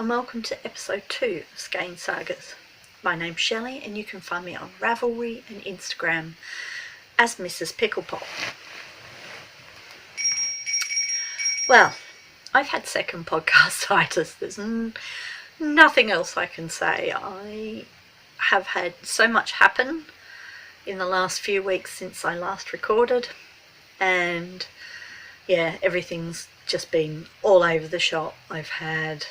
and welcome to episode 2 of Skein Sagas. My name's Shelley and you can find me on Ravelry and Instagram as Mrs. Picklepop. Well, I've had second podcastitis. There's nothing else I can say. I have had so much happen in the last few weeks since I last recorded, and yeah, everything's just been all over the shop. I've had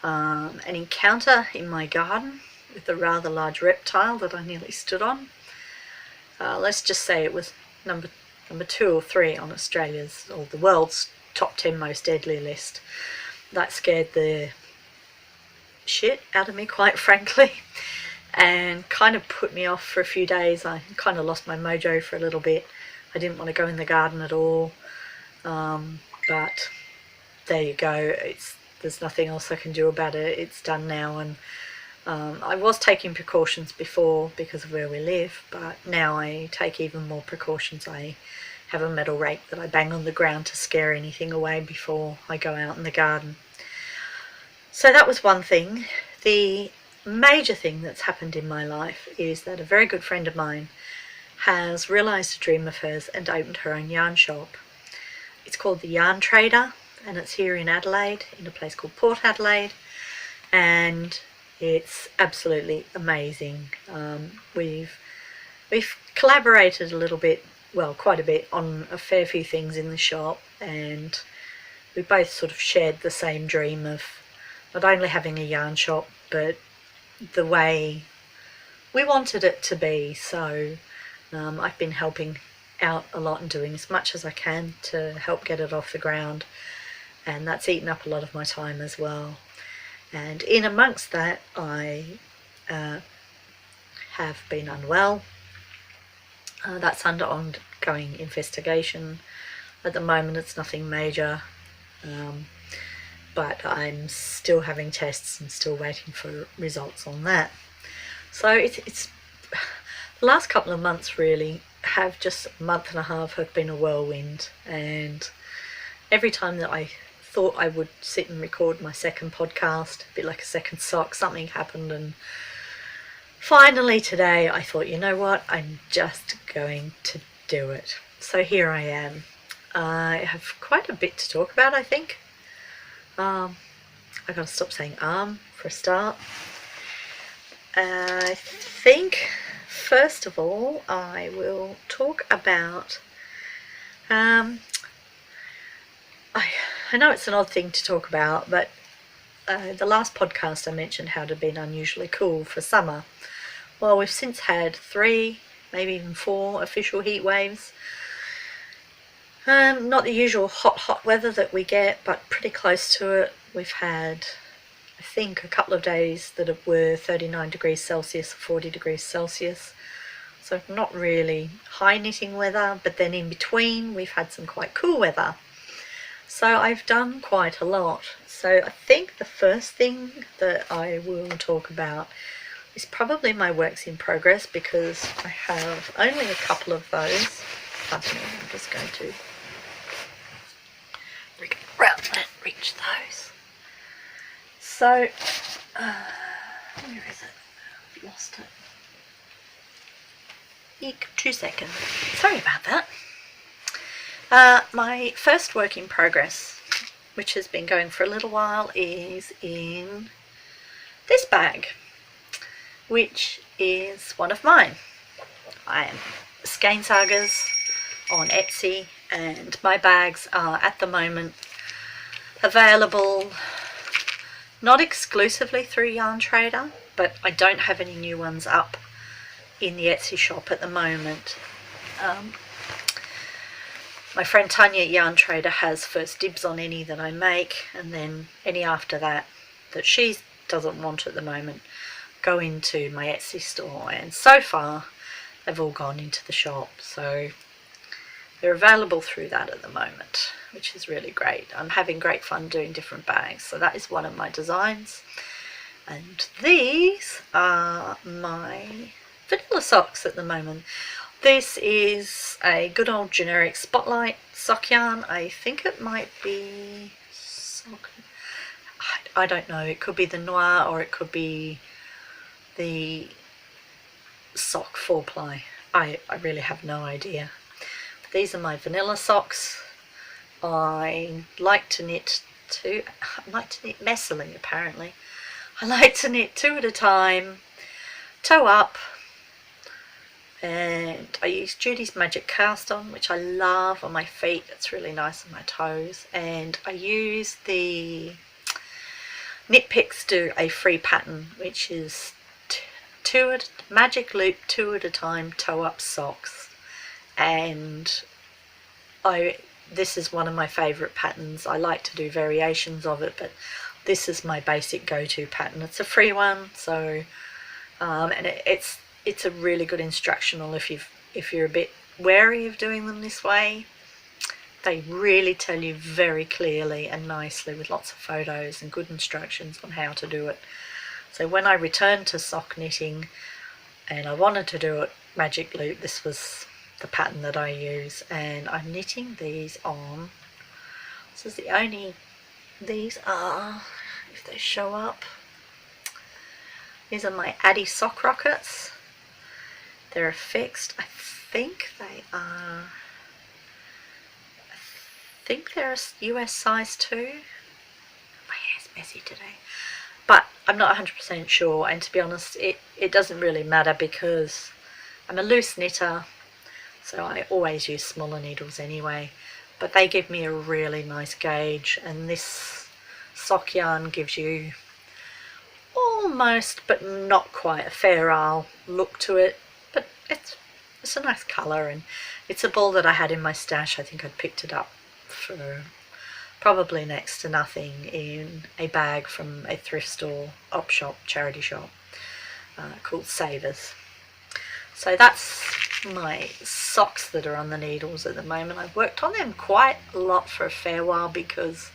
an encounter in my garden with a rather large reptile that I nearly stood on. Let's just say it was number 2 or 3 on Australia's or the world's top 10 most deadly list. That scared the shit out of me, quite frankly, and kind of put me off for a few days. I kind of lost my mojo for a little bit. I didn't want to go in the garden at all. But there you go. There's nothing else I can do about it. It's done now, and I was taking precautions before because of where we live, but now I take even more precautions. I have a metal rake that I bang on the ground to scare anything away before I go out in the garden. So that was one thing. The major thing that's happened in my life is that a very good friend of mine has realised a dream of hers and opened her own yarn shop. It's called the Yarn Trader, and it's here in Adelaide, in a place called Port Adelaide, and it's absolutely amazing. We've collaborated a little bit, well, quite a bit, on a fair few things in the shop, and we both sort of shared the same dream of not only having a yarn shop, but the way we wanted it to be. So I've been helping out a lot and doing as much as I can to help get it off the ground, and that's eaten up a lot of my time as well. And in amongst that, I have been unwell. That's under ongoing investigation. At the moment it's nothing major, but I'm still having tests and still waiting for results on that. So it's the last couple of months really have just a month and a half have been a whirlwind, and every time that I thought I would sit and record my second podcast, a bit like a second sock, something happened, and finally today I thought, you know what, I'm just going to do it. So here I am. I have quite a bit to talk about, I think. I gotta stop saying for a start. I think first of all I will talk about I know it's an odd thing to talk about, but the last podcast I mentioned how it had been unusually cool for summer. Well, we've since had 3, maybe even 4 official heat waves. Not the usual hot weather that we get, but pretty close to it. We've had, I think, a couple of days that were 39 degrees Celsius, 40 degrees Celsius. So not really high knitting weather, but then in between we've had some quite cool weather. So I've done quite a lot. So I think the first thing that I will talk about is probably my works in progress, because I have only a couple of those. Pardon me, I'm just going to reach those. So, where is it? I've lost it. Eek, 2 seconds. Sorry about that. My first work in progress, which has been going for a little while, is in this bag, which is one of mine. I am Skein Sagas on Etsy, and my bags are at the moment available not exclusively through Yarn Trader, but I don't have any new ones up in the Etsy shop at the moment. My friend Tanya at Yarn Trader has first dibs on any that I make, and then any after that she doesn't want at the moment go into my Etsy store, and so far they've all gone into the shop, so they're available through that at the moment, which is really great. I'm having great fun doing different bags, so that is one of my designs. And these are my vanilla socks at the moment. This is a good old generic Spotlight sock yarn. I think it might be sock. I don't know, it could be the Noir or it could be the sock 4-ply. I really have no idea. These are my vanilla socks. I like to knit messily, apparently. I like to knit 2 at a time, toe up, and I use Judy's Magic Cast On, which I love on my feet. It's really nice on my toes. And I use the Knit Picks do a free pattern, which is Magic Loop 2 at a time toe up socks. And this is one of my favourite patterns. I like to do variations of it, but this is my basic go-to pattern. It's a free one, so and it's a really good instructional if you're a bit wary of doing them this way. They really tell you very clearly and nicely with lots of photos and good instructions on how to do it. So when I returned to sock knitting and I wanted to do it Magic Loop, this was the pattern that I use, and I'm knitting these on. This is the only, these are, if they show up, these are my Addy sock rockets. They're fixed. I think they're a US size 2. My hair's messy today, but I'm not 100% sure, and to be honest, it doesn't really matter because I'm a loose knitter, so I always use smaller needles anyway, but they give me a really nice gauge, and this sock yarn gives you almost but not quite a fair isle look to it, but it's a nice colour, and it's a ball that I had in my stash. I think I'd picked it up for probably next to nothing in a bag from a thrift store, op shop, charity shop called Savers. So that's my socks that are on the needles at the moment. I've worked on them quite a lot for a fair while because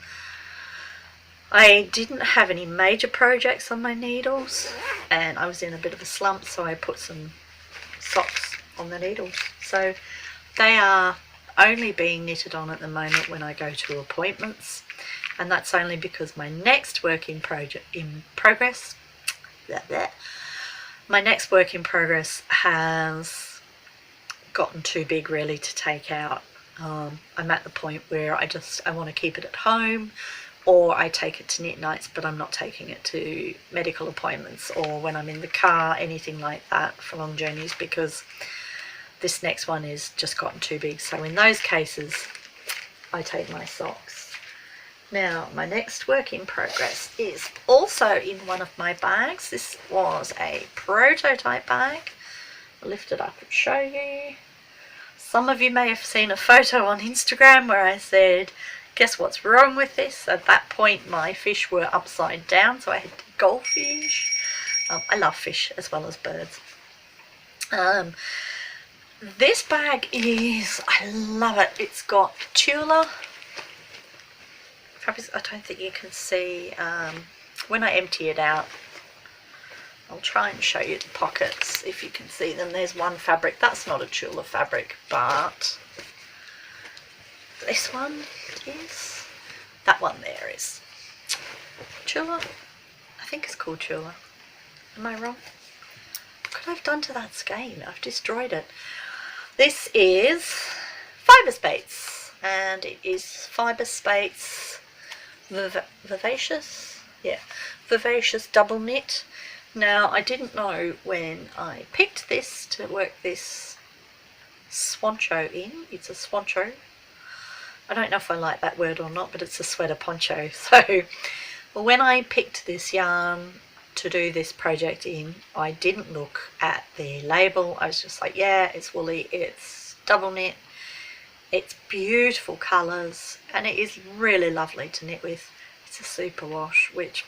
I didn't have any major projects on my needles and I was in a bit of a slump, so I put some socks on the needles. So they are only being knitted on at the moment when I go to appointments, and that's only because my next work in progress has gotten too big really to take out. I'm at the point where I want to keep it at home, or I take it to knit nights, but I'm not taking it to medical appointments or when I'm in the car, anything like that for long journeys, because this next one is just gotten too big. So in those cases, I take my socks. Now, my next work in progress is also in one of my bags. This was a prototype bag. I'll lift it up and show you. Some of you may have seen a photo on Instagram where I said, guess what's wrong with this? At that point, my fish were upside down, so I had goldfish. I love fish as well as birds. This bag I love it. It's got tulle. I don't think you can see. When I empty it out, I'll try and show you the pockets if you can see them. There's one fabric. That's not a tulle fabric, but this one is. That one there is tulle. I think it's called tulle. Am I wrong? What could I have done to that skein? I've destroyed it. This is Fibre Spates, and it is Fibre Spates Vivacious. Yeah, Vivacious double knit. Now, I didn't know when I picked this to work this swancho in. It's a swancho. I don't know if I like that word or not, but it's a sweater poncho. So when I picked this yarn to do this project in, I didn't look at the label. I was just like, yeah, it's woolly, it's double knit, it's beautiful colours, and it is really lovely to knit with. It's a superwash, which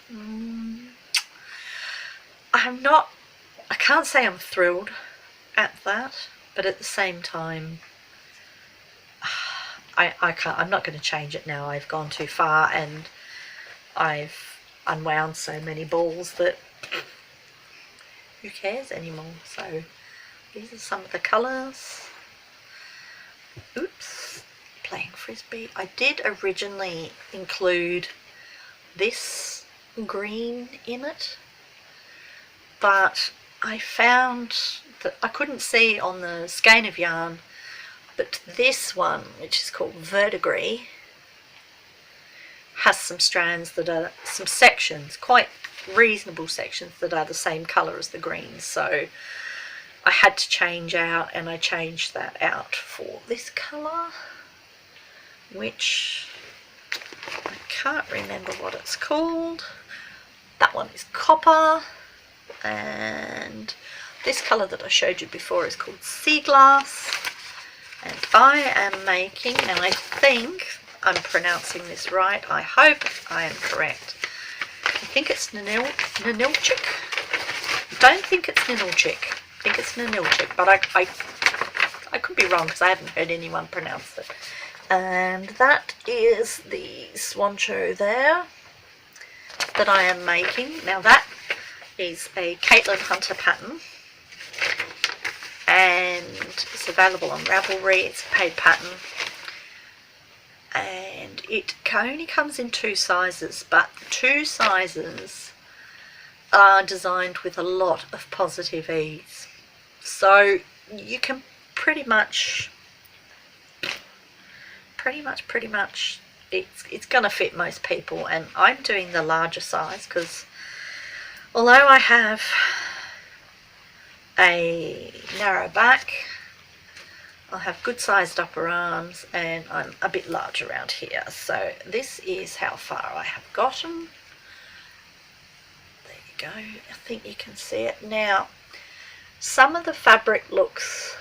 I can't say I'm thrilled at that, but at the same time, I'm not going to change it now. I've gone too far and I've unwound so many balls that who cares anymore. So these are some of the colours. Oops, playing frisbee. I did originally include this green in it, but I found that I couldn't see on the skein of yarn that this one, which is called Verdigris, has some strands that are, some sections, quite reasonable sections, that are the same colour as the green. So I had to change out, and I changed that out for this colour, which I can't remember what it's called. That one is copper, and this colour that I showed you before is called sea glass. And I am making, and I think I'm pronouncing this right, I hope I am correct, I think it's Ninilchik. I don't think it's Ninilchik. I think it's Ninilchik, but I could be wrong because I haven't heard anyone pronounce it. And that is the swancho there that I am making. Now that is a Caitlin Hunter pattern, and it's available on Ravelry. It's a paid pattern, and it only comes in 2 sizes, but the 2 sizes are designed with a lot of positive ease, so you can pretty much it's gonna fit most people. And I'm doing the larger size because although I have a narrow back, I'll have good sized upper arms, and I'm a bit large around here. So this is how far I have gotten. There you go. I think you can see it now. Some of the fabric looks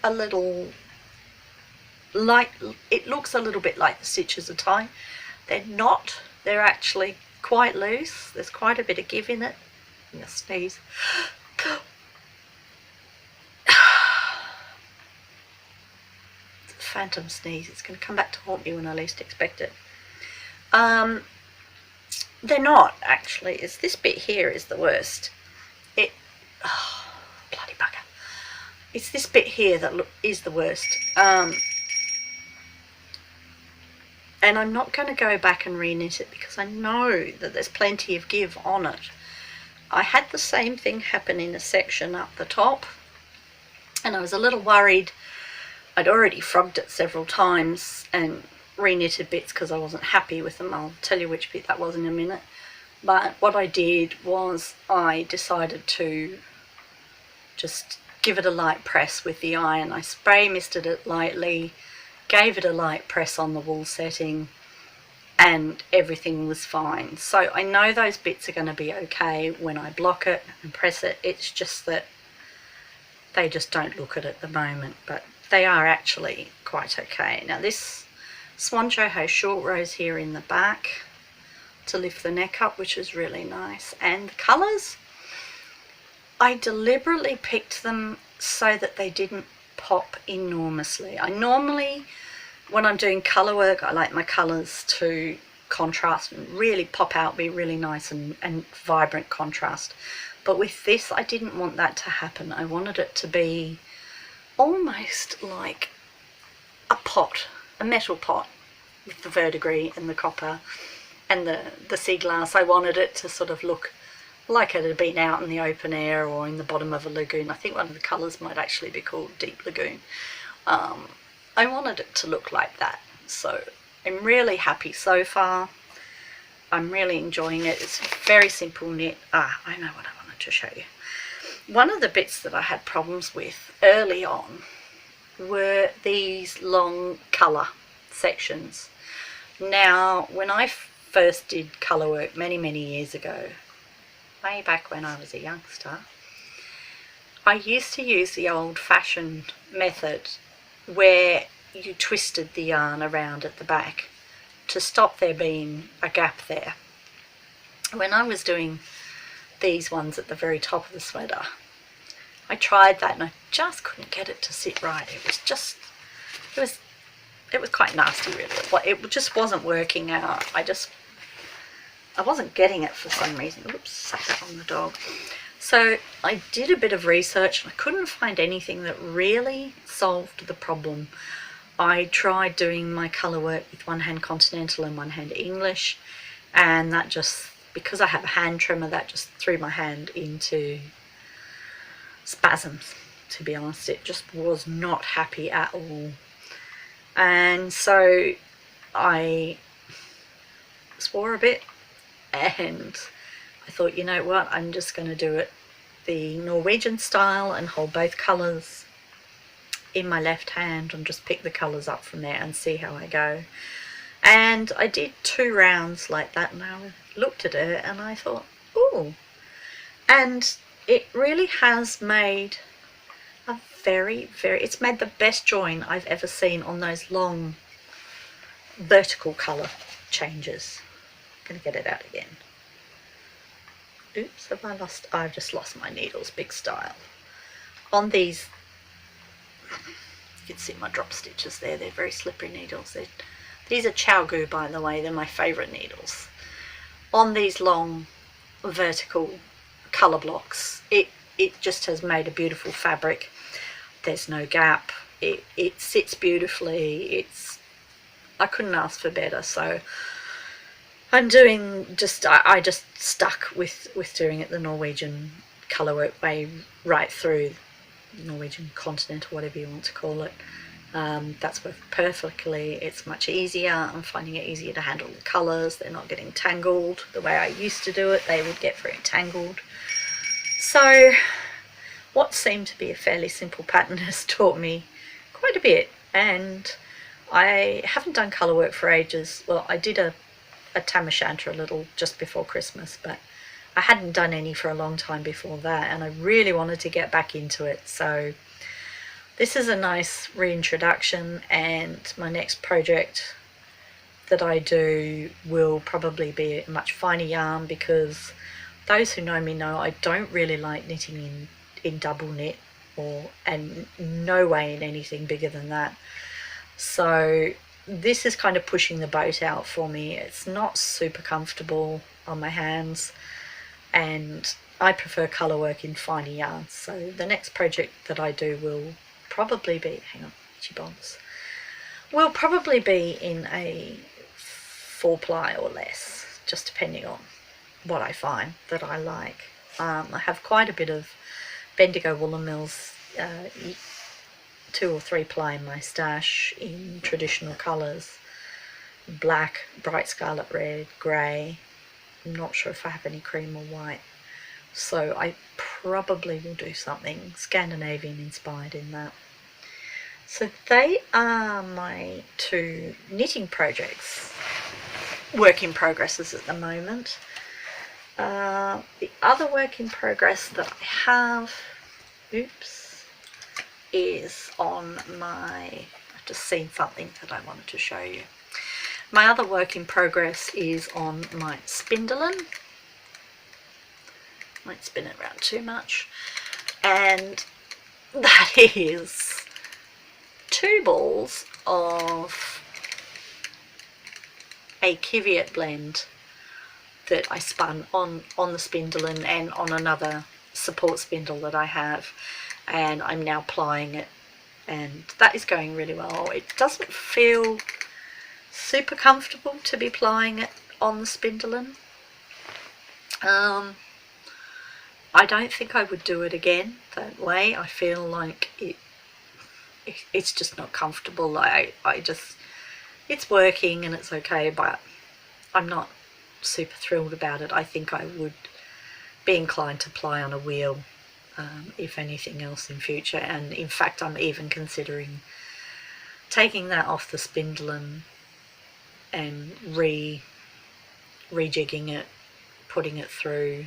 a little like, it looks a little bit like the stitches are tying. They're not. They're actually quite loose. There's quite a bit of give in it. I'm gonna sneeze. Phantom sneeze. It's going to come back to haunt me when I least expect it. They're not actually. It's this bit here is the worst. Bloody bugger. It's this bit here that is the worst. And I'm not going to go back and re-knit it because I know that there's plenty of give on it. I had the same thing happen in a section up the top, and I was a little worried. I'd already frogged it several times and re-knitted bits because I wasn't happy with them. I'll tell you which bit that was in a minute. But what I did was I decided to just give it a light press with the iron. I spray misted it lightly, gave it a light press on the wool setting, and everything was fine. So I know those bits are going to be okay when I block it and press it. It's just that they just don't look it at the moment, but they are actually quite okay. Now this swancho has short rows here in the back to lift the neck up, which is really nice. And the colours, I deliberately picked them so that they didn't pop enormously. I normally, when I'm doing colour work, I like my colours to contrast and really pop out, be really nice and vibrant contrast. But with this, I didn't want that to happen. I wanted it to be almost like a pot, a metal pot, with the verdigris and the copper and the sea glass. I wanted it to sort of look like it had been out in the open air or in the bottom of a lagoon. I think one of the colours might actually be called Deep Lagoon. I wanted it to look like that. So I'm really happy so far. I'm really enjoying it. It's a very simple knit. I know what I wanted to show you. One of the bits that I had problems with early on were these long colour sections. Now, when I first did colour work many years ago, way back when I was a youngster, I used to use the old-fashioned method where you twisted the yarn around at the back to stop there being a gap there. When I was doing these ones at the very top of the sweater, I tried that and I just couldn't get it to sit right. It was just, it was quite nasty really. It just wasn't working out. I wasn't getting it for some reason. Oops, suck that on the dog. So I did a bit of research and I couldn't find anything that really solved the problem. I tried doing my colour work with one hand continental and one hand English, and that just, because I have a hand trimmer, that just threw my hand into spasms, to be honest. It just was not happy at all. And so I swore a bit, and I thought, you know what, I'm just going to do it the Norwegian style and hold both colours in my left hand and just pick the colours up from there and see how I go. And I did 2 rounds like that, and I looked at it and I thought, ooh. And it really has made a it's made the best join I've ever seen on those long vertical colour changes. I'm going to get it out again. Oops, I've just lost my needles, big style. On these, you can see my drop stitches there, they're very slippery needles. These are Chowgu, by the way, they're my favourite needles. On these long vertical colour blocks, it just has made a beautiful fabric. There's no gap, it sits beautifully, I couldn't ask for better. So I'm doing I just stuck with doing it the Norwegian colourwork way right through the Norwegian continent, or whatever you want to call it. That's worked perfectly. It's much easier. I'm finding it easier to handle the colours. They're not getting tangled. The way I used to do it, they would get very tangled. So what seemed to be a fairly simple pattern has taught me quite a bit, and I haven't done colour work for ages. Well, I did a tam o'shanter a little just before Christmas, but I hadn't done any for a long time before that, and I really wanted to get back into it. So this is a nice reintroduction, and my next project that I do will probably be a much finer yarn, because those who know me know I don't really like knitting in double knit, and no way in anything bigger than that. So this is kind of pushing the boat out for me. It's not super comfortable on my hands, and I prefer colour work in finer yarns. So the next project that I do will probably be, hang on, itchy bonds, will probably be in a 4-ply or less, just depending on what I find that I like. I have quite a bit of Bendigo Woolen Mills 2 or 3-ply in my stash in traditional colours: black, bright scarlet red, grey. I'm not sure if I have any cream or white, so I probably will do something Scandinavian inspired in that. So they are my 2 knitting projects, work in progresses at the moment. The other work in progress that I have, is on I've just seen something that I wanted to show you. My other work in progress is on my spindling. Might spin it around too much. And that is 2 balls of a Kiviet blend that I spun on the spindling and on another support spindle that I have, and I'm now plying it, and that is going really well. It doesn't feel super comfortable to be plying it on the spindling. I don't think I would do it again that way. I feel like it's just not comfortable. It's working and it's okay, but I'm not super thrilled about it. I think I would be inclined to ply on a wheel, if anything else, in future. And in fact, I'm even considering taking that off the spindle and rejigging it, putting it through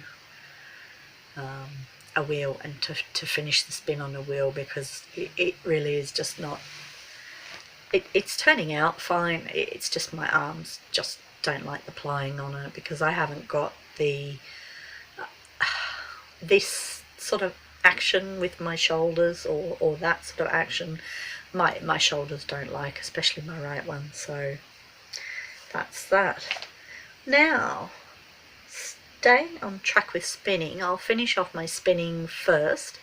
a wheel, and to finish the spin on a wheel, because it really is just not, it's turning out fine. It's just my arms just don't like the plying on it, because I haven't got this sort of action with my shoulders, or that sort of action my shoulders don't like, especially my right one. So that's that. Now, staying on track with spinning, I'll finish off my spinning first.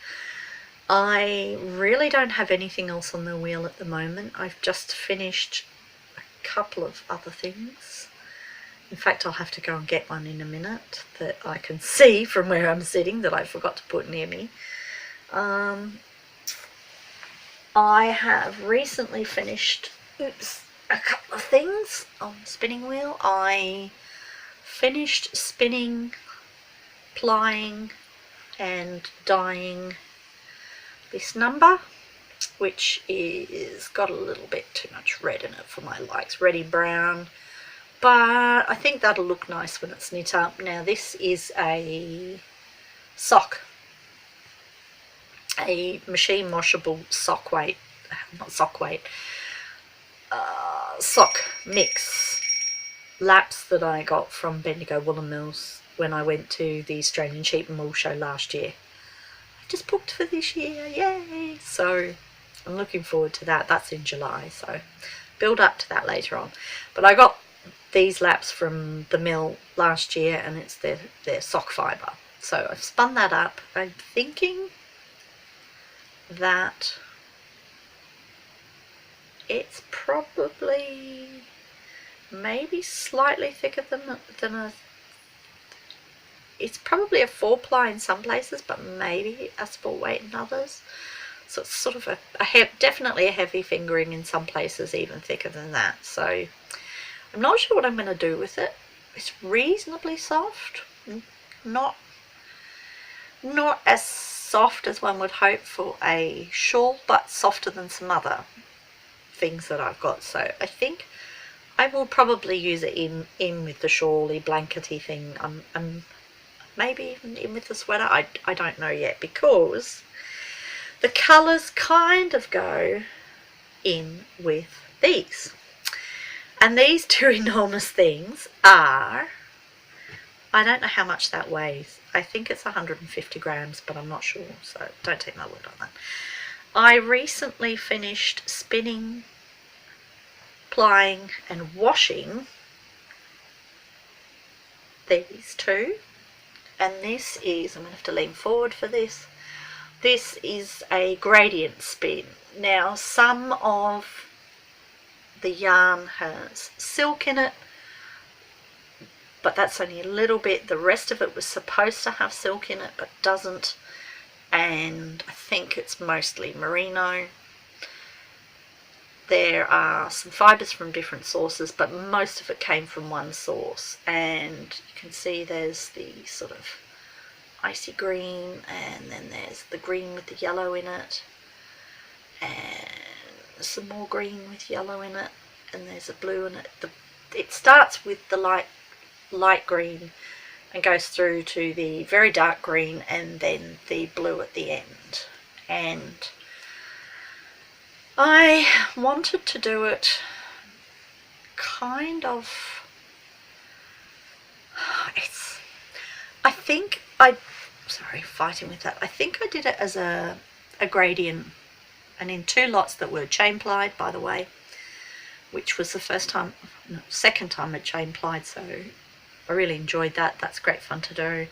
I really don't have anything else on the wheel at the moment. I've just finished a couple of other things, In fact, I'll have to go and get one in a minute that I can see from where I'm sitting that I forgot to put near me. I have recently finished a couple of things on the spinning wheel. I finished spinning, plying and dyeing this number, which is got a little bit too much red in it for my likes, reddy brown, but I think that'll look nice when it's knit up. Now this is a sock, a machine washable sock weight, not sock weight, sock mix laps that I got from Bendigo Woolen Mills when I went to the Australian Sheep and Wool Show last year. I just booked for this year, yay! So I'm looking forward to that. That's in July, so build up to that later on. But I got these laps from the mill last year, and it's their sock fibre. So I've spun that up. I'm thinking that it's probably maybe slightly thicker than a, it's probably a 4-ply in some places, but maybe a sport weight in others. So it's sort of definitely a heavy fingering in some places, even thicker than that. So I'm not sure what I'm going to do with it. It's reasonably soft, not as soft as one would hope for a shawl, but softer than some other things that I've got. So I think I will probably use it in with the shawly blankety thing, and maybe even in with the sweater. I don't know yet, because the colours kind of go in with these. And these two enormous things are, I don't know how much that weighs. I think it's 150 grams, but I'm not sure, so don't take my word on that. I recently finished spinning, plying and washing these two. And this is, I'm going to have to lean forward for this. This is a gradient spin. Now, some of the yarn has silk in it, but that's only a little bit. The rest of it was supposed to have silk in it, but doesn't. And I think it's mostly merino. There are some fibres from different sources, but most of it came from one source. And you can see there's the sort of icy green, and then there's the green with the yellow in it, and some more green with yellow in it, and there's a blue in it. It starts with the light green and goes through to the very dark green, and then the blue at the end. And I wanted to do it kind of, fighting with that. I think I did it as a gradient, and in 2 lots that were chain plied, by the way, which was the second time I chain plied, so I really enjoyed that. That's great fun to do.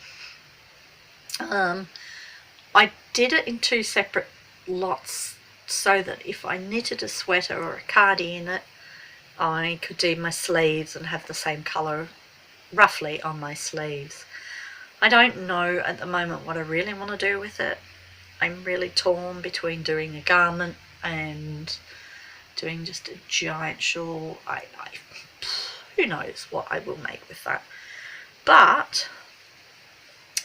I did it in 2 separate lots so that if I knitted a sweater or a cardi in it, I could do my sleeves and have the same colour roughly on my sleeves. I don't know at the moment what I really want to do with it. I'm really torn between doing a garment and doing just a giant shawl. Who knows what I will make with that. But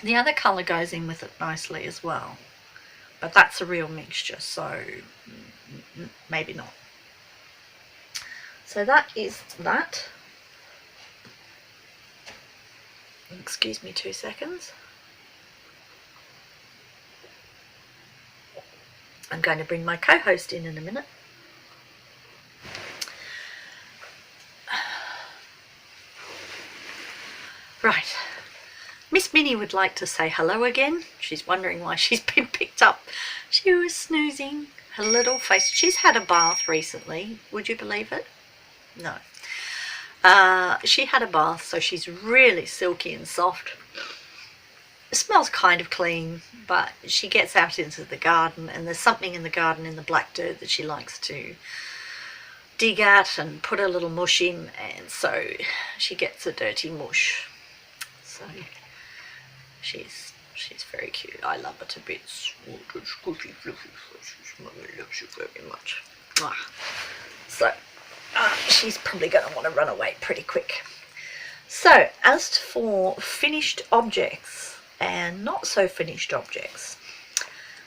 the other colour goes in with it nicely as well. But that's a real mixture, so maybe not. So that is that. Excuse me 2 seconds. I'm going to bring my co-host in a minute. Right. Miss Minnie would like to say hello again. She's wondering why she's been picked up. She was snoozing her little face. She's had a bath recently. Would you believe it? No. She had a bath, so she's really silky and soft. It smells kind of clean, but she gets out into the garden, and there's something in the garden in the black dirt that she likes to dig at and put a little mush in, and so she gets a dirty mush. So she's very cute. I love her to bits. Mummy loves you very much. So she's probably going to want to run away pretty quick. So as for finished objects and not so finished objects,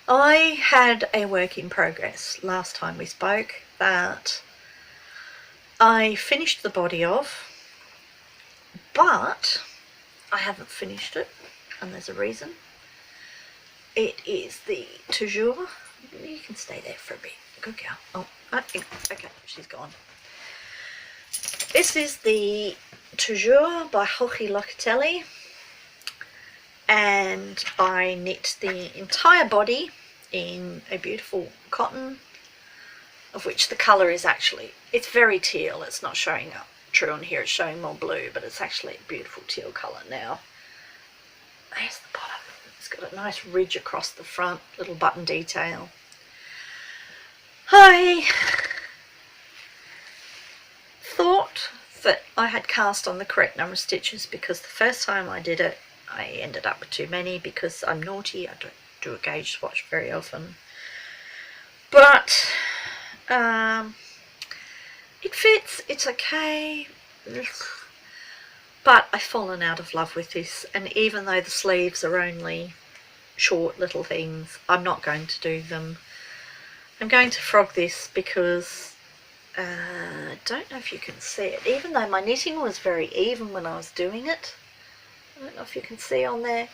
I had a work in progress last time we spoke that I finished the body of, but I haven't finished it, and there's a reason. It is the toujours. You can stay there for a bit. Good girl. Oh, okay, she's gone. This is the toujours by Jorge Locatelli, and I knit the entire body in a beautiful cotton, of which the colour is actually, it's very teal. It's not showing up true on here, it's showing more blue, but it's actually a beautiful teal colour now. There's the bottom. It's got a nice ridge across the front, little button detail. I thought that I had cast on the correct number of stitches, because the first time I did it I ended up with too many because I'm naughty. I don't do a gauge swatch very often, but it fits, it's okay. But I've fallen out of love with this, and even though the sleeves are only short little things, I'm not going to do them. I'm going to frog this because I don't know if you can see it, even though my knitting was very even when I was doing it. I don't know if you can see on there.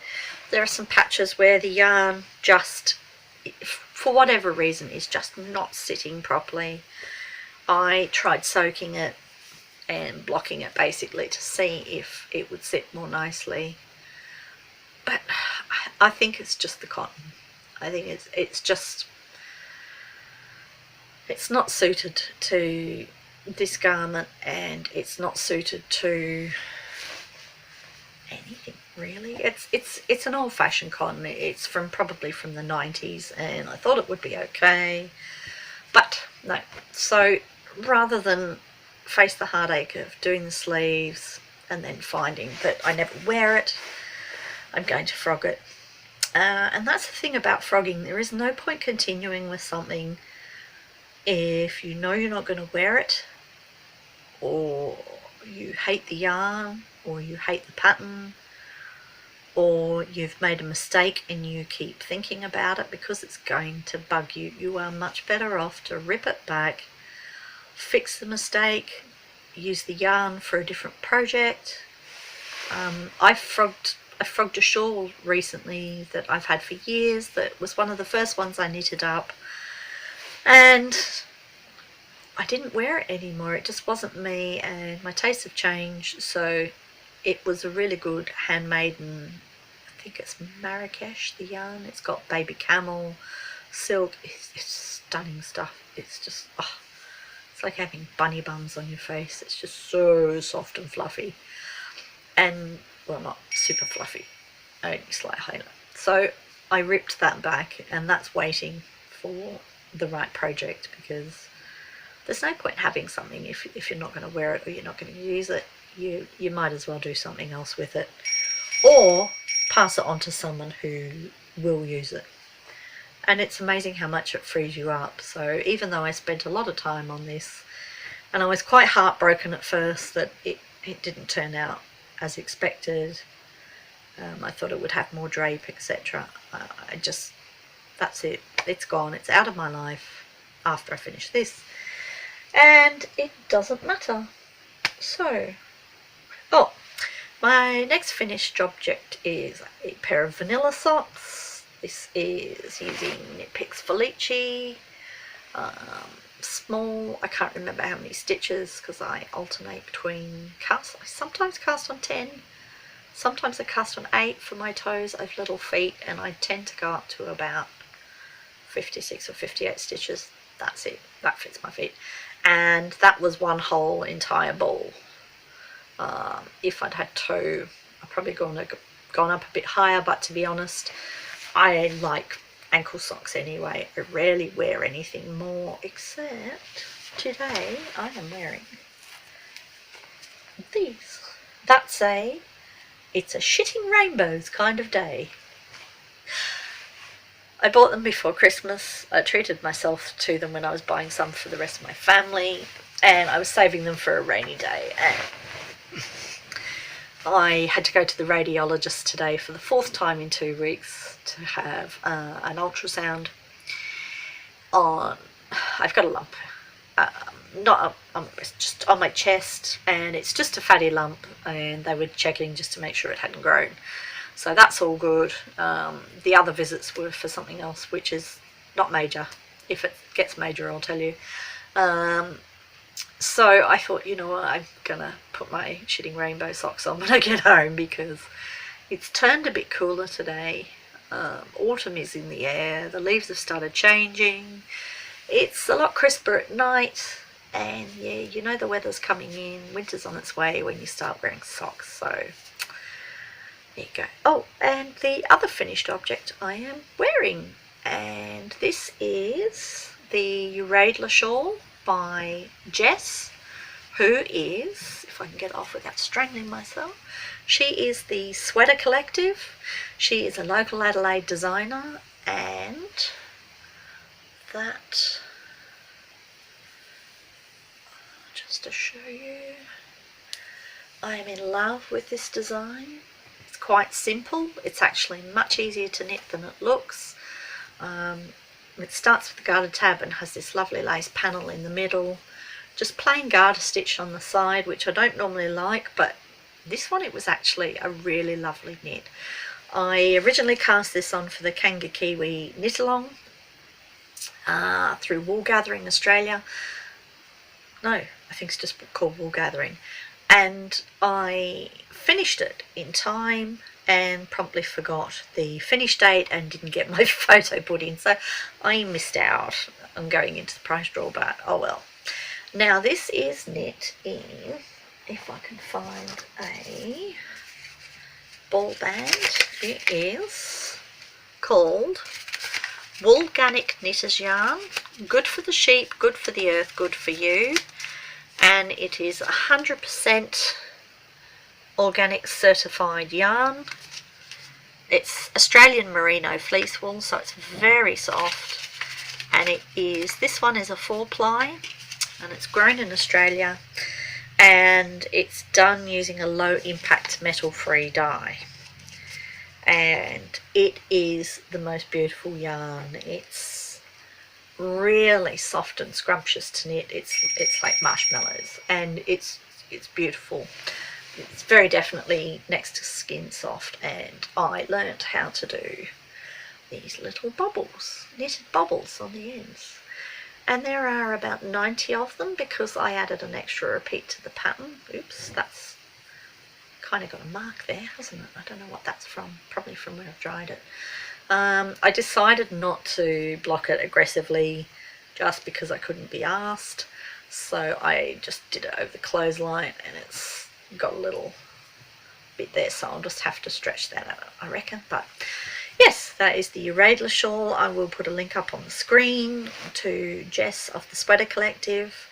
There are some patches where the yarn just, for whatever reason, is just not sitting properly. I tried soaking it and blocking it basically to see if it would sit more nicely, but I think it's just the cotton. I think it's just, it's not suited to this garment, and it's not suited to anything really. It's an old-fashioned cotton. It's probably from the 90s, and I thought it would be okay, but no. So rather than face the heartache of doing the sleeves and then finding that I never wear it, I'm going to frog it. And that's the thing about frogging. There is no point continuing with something if you know you're not going to wear it, or you hate the yarn, or you hate the pattern, or you've made a mistake and you keep thinking about it because it's going to bug you. You are much better off to rip it back, fix the mistake, use the yarn for a different project. I frogged a shawl recently that I've had for years, that was one of the first ones I knitted up, and I didn't wear it anymore. It just wasn't me, and my tastes have changed. So it was a really good handmaiden, I think it's Marrakesh, the yarn. It's got baby camel silk. It's stunning stuff. It's just, oh, it's like having bunny bums on your face. It's just so soft and fluffy, and well, not super fluffy, only slight highlight. So I ripped that back, and that's waiting for the right project, because there's no point having something if you're not going to wear it or you're not going to use it. You might as well do something else with it, or pass it on to someone who will use it. And it's amazing how much it frees you up. So even though I spent a lot of time on this, and I was quite heartbroken at first that it didn't turn out as expected, I thought it would have more drape, etc. I just, that's it. It's gone. It's out of my life after I finish this, and it doesn't matter. So, oh, my next finished object is a pair of vanilla socks. This is using Knit Picks Felici. Small, I can't remember how many stitches because I alternate between casts. I sometimes cast on 10, sometimes I cast on 8 for my toes. I have little feet, and I tend to go up to about 56 or 58 stitches. That's it, that fits my feet. And that was one whole entire ball. If I'd had 2, I'd probably gone up a bit higher, but to be honest, I like ankle socks anyway. I rarely wear anything more, except today I am wearing these. It's a shitting rainbows kind of day. I bought them before Christmas. I treated myself to them when I was buying some for the rest of my family, and I was saving them for a rainy day. And I had to go to the radiologist today for the 4th time in 2 weeks to have an ultrasound on. I've got a lump, not on my breast, just on my chest, and it's just a fatty lump, and they were checking just to make sure it hadn't grown. So that's all good. The other visits were for something else, which is not major. If it gets major, I'll tell you. So I thought, you know what, I'm gonna put my shitting rainbow socks on when I get home, because it's turned a bit cooler today. Autumn is in the air. The leaves have started changing. It's a lot crisper at night. And yeah, you know the weather's coming in. Winter's on its way when you start wearing socks. So there you go. Oh, and the other finished object I am wearing, and this is the Uradler shawl by Jess, who is, if I can get it off without strangling myself, she is the Sweater Collective. She is a local Adelaide designer, and that, just to show you, I am in love with this design. It's quite simple. It's actually much easier to knit than it looks. It starts with the garter tab and has this lovely lace panel in the middle. Just plain garter stitch on the side, which I don't normally like, but this one, it was actually a really lovely knit. I originally cast this on for the Kanga Kiwi knit along through Wool Gathering Australia. No, I think it's just called Wool Gathering. And I finished it in time and promptly forgot the finish date and didn't get my photo put in, so I missed out on going into the price draw, but oh well. Now this is knit in, if I can find a ball band, it is called Woolganic Knitters Yarn. Good for the sheep, good for the earth, good for you. And it is 100% organic certified yarn. It's Australian merino fleece wool, so it's very soft, and this one is a 4-ply, and it's grown in Australia, and it's done using a low impact metal free dye, and it is the most beautiful yarn. It's really soft and scrumptious to knit. It's like marshmallows, and it's beautiful. It's very definitely next to skin soft, and I learnt how to do these little bubbles, knitted bubbles on the ends, and there are about 90 of them because I added an extra repeat to the pattern. Oops, that's kind of got a mark there, hasn't it? I don't know what that's from, probably from where I've dried it. I decided not to block it aggressively just because I couldn't be asked, so I just did it over the clothesline, and it's got a little bit there, so I'll just have to stretch that out, I reckon. But yes, that is the Uradler shawl. I will put a link up on the screen to Jess of the Sweater Collective.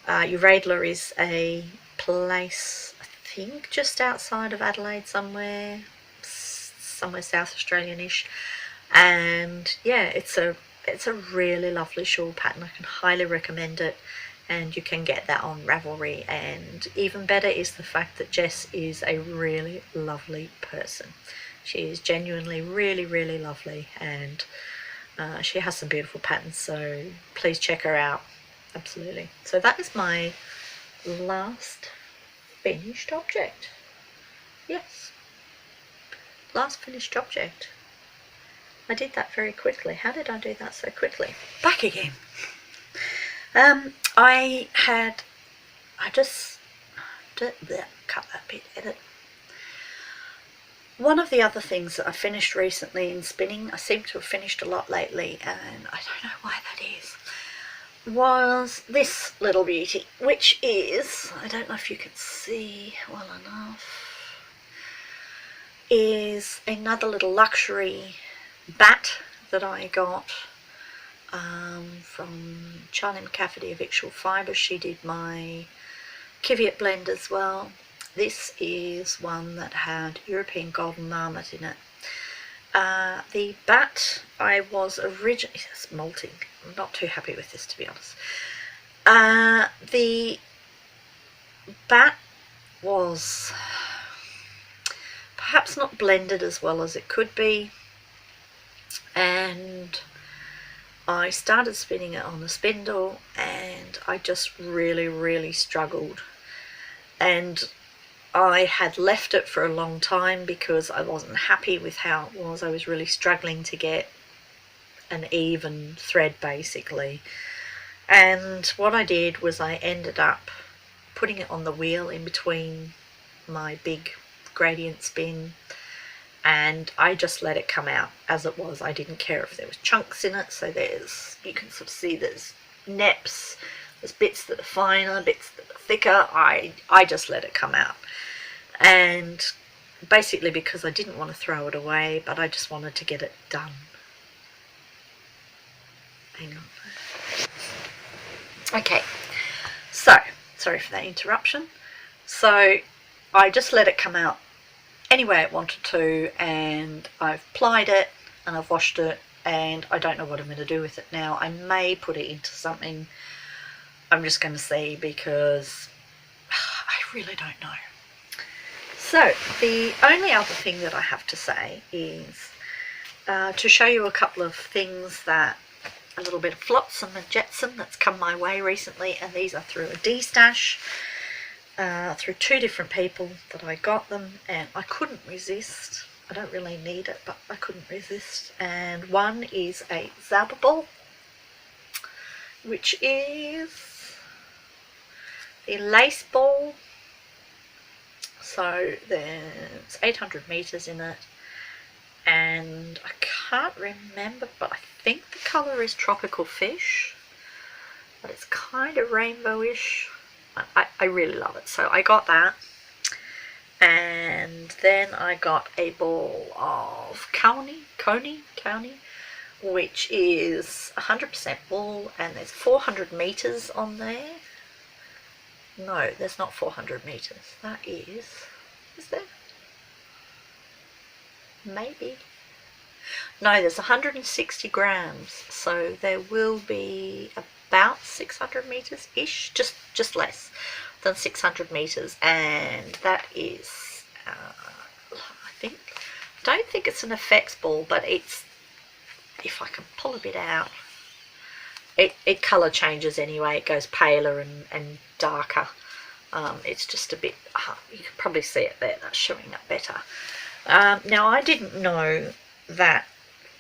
Uradler is a place, I think, just outside of Adelaide somewhere South Australian-ish, and yeah, it's a really lovely shawl pattern. I can highly recommend it, and you can get that on Ravelry. And even better is the fact that Jess is a really lovely person. She is genuinely really, really lovely, and she has some beautiful patterns, so please check her out. Absolutely. So that is my last finished object. Yes, last finished object. I did that very quickly. How did I do that so quickly? Back again. Cut that bit, edit. One of the other things that I finished recently in spinning, I seem to have finished a lot lately, and I don't know why that is, was this little beauty, which is, I don't know if you can see well enough, is another little luxury bat that I got from Charlie McCafferty of Actual Fibre. She did my Kiviot blend as well. This is one that had European Golden Marmot in it. The bat, I was originally, it's molting. I'm not too happy with this, to be honest. The bat was perhaps not blended as well as it could be, and I started spinning it on the spindle and I just really struggled, and I had left it for a long time because I wasn't happy with how it was. I was really struggling to get an even thread basically, and what I did was I ended up putting it on the wheel in between my big gradient spin, and I just let it come out as it was. I didn't care if there was chunks in it, so you can sort of see there's neps, there's bits that are finer, bits that are thicker. I just let it come out, and basically because I didn't want to throw it away, but I just wanted to get it done. Hang on. Okay, so sorry for that interruption. So I just let it come out any way it wanted to, and I've plied it and I've washed it, and I don't know what I'm going to do with it now. I may put it into something. I'm just going to see, because I really don't know. So the only other thing that I have to say is to show you a couple of things that a little bit of flotsam and jetsam that's come my way recently, and these are through a D-stash, through two different people that I got them, and I couldn't resist. I don't really need it, but I couldn't resist. And one is a Zapper ball, which is the lace ball. So there's 800 meters in it, and I can't remember, but I think the color is tropical fish, but it's kind of rainbowish. I really love it. So I got that, and then I got a ball of Coney, which is 100% wool, and there's 400 meters on there. No, there's not 400 meters. That is there? Maybe. No, there's 160 grams, so there will be about 600 meters ish, just less than 600 meters, and that is I don't think it's an effects ball, but it's, if I can pull a bit out, it color changes anyway. It goes paler and darker. It's just a bit, you can probably see it there, that's showing up better. Now I didn't know that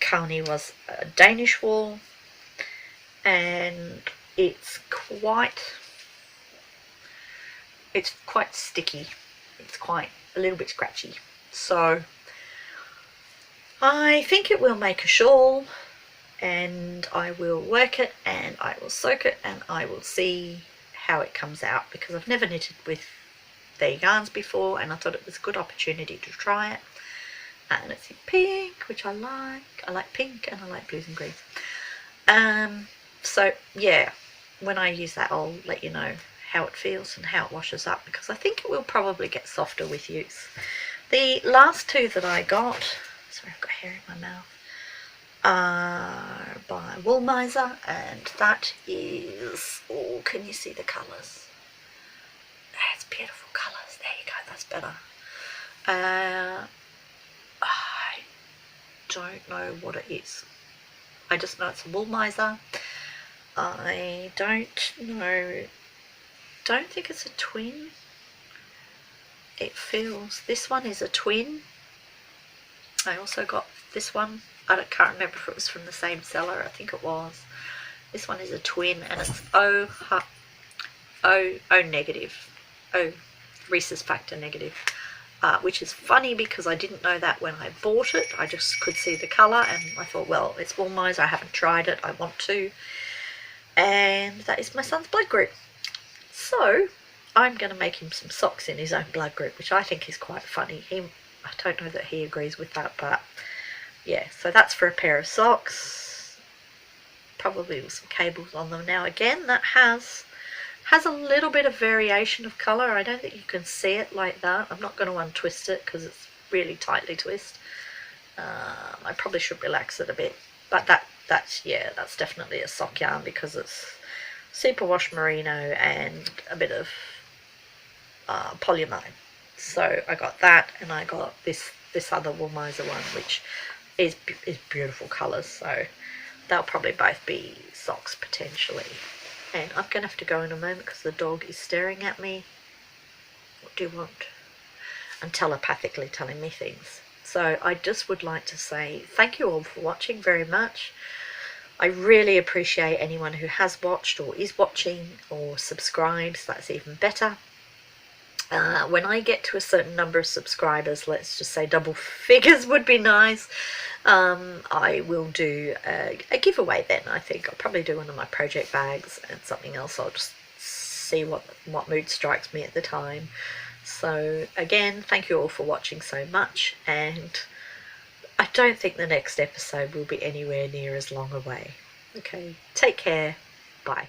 Coney was a Danish wool, and it's quite sticky. It's quite a little bit scratchy. So I think it will make a shawl, and I will work it and I will soak it and I will see how it comes out, because I've never knitted with their yarns before, and I thought it was a good opportunity to try it. And it's in pink, which I like. I like pink and I like blues and greens. So yeah, when I use that, I'll let you know how it feels and how it washes up, because I think it will probably get softer with use. The last two that I got, sorry, I've got hair in my mouth, are by Wool Miser, and that is, oh, can you see the colours? It's beautiful colours. There you go, that's better. I don't know what it is. I just know it's a Wool Miser. I don't know, don't think it's a twin. It feels, this one is a twin. I also got this one. I can't remember if it was from the same seller. I think it was. This one is a twin, and it's O negative. O rhesus factor negative. Which is funny because I didn't know that when I bought it. I just could see the colour, and I thought, well, it's Wool Miser, I haven't tried it, I want to. And that is my son's blood group. So I'm going to make him some socks in his own blood group, which I think is quite funny. I don't know that he agrees with that, but yeah, so that's for a pair of socks. probably with some cables on them. Now again, that has a little bit of variation of colour. I don't think you can see it like that. I'm not going to untwist it because it's really tightly twist. I probably should relax it a bit, but that's definitely a sock yarn because it's superwash merino and a bit of polyamide. So I got that, and I got this other Woolmizer one, which is beautiful colours. So they'll probably both be socks potentially. And I'm going to have to go in a moment because the dog is staring at me. What do you want? And telepathically telling me things. So I just would like to say thank you all for watching very much. I really appreciate anyone who has watched or is watching or subscribes. That's even better. When I get to a certain number of subscribers, let's just say double figures would be nice, I will do a giveaway then. I think I'll probably do one of my project bags and something else. I'll just see what mood strikes me at the time. So again, thank you all for watching so much, and I don't think the next episode will be anywhere near as long away. Okay, take care. Bye.